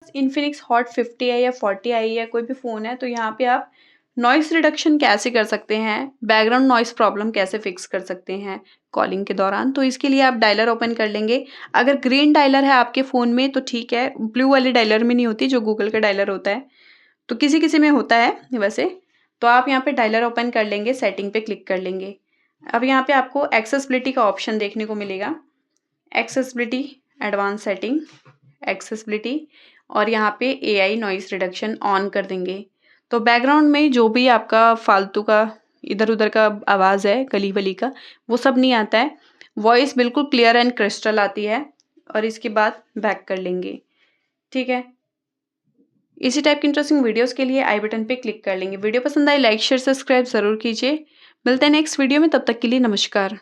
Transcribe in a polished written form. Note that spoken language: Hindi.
पास इन्फिनिक्स हॉट 50 है या 40 आई है, कोई भी फ़ोन है, तो यहाँ पे आप नॉइस रिडक्शन कैसे कर सकते हैं, बैकग्राउंड नॉइस प्रॉब्लम कैसे फिक्स कर सकते हैं कॉलिंग के दौरान। तो इसके लिए आप डायलर ओपन कर लेंगे। अगर ग्रीन डायलर है आपके फ़ोन में तो ठीक है, ब्लू वाले डायलर में नहीं होती जो गूगल का डायलर होता है, तो किसी किसी में होता है वैसे। तो आप यहाँ पे डायलर ओपन कर लेंगे, सेटिंग पे क्लिक कर लेंगे। अब यहाँ पे आपको एक्सेसिबिलिटी का ऑप्शन देखने को मिलेगा, एक्सेसिबिलिटी, एडवांस सेटिंग, एक्सेसिबिलिटी, और यहाँ पे एआई नॉइस रिडक्शन ऑन कर देंगे। तो बैकग्राउंड में जो भी आपका फालतू का इधर उधर का आवाज़ है गली वली का, वो सब नहीं आता है। वॉइस बिल्कुल क्लियर एंड क्रिस्टल आती है। और इसके बाद बैक कर लेंगे। ठीक है, इसी टाइप की इंटरेस्टिंग वीडियोस के लिए आई बटन पे क्लिक कर लेंगे। वीडियो पसंद आए लाइक शेयर सब्सक्राइब ज़रूर कीजिए। मिलते हैं नेक्स्ट वीडियो में, तब तक के लिए नमस्कार।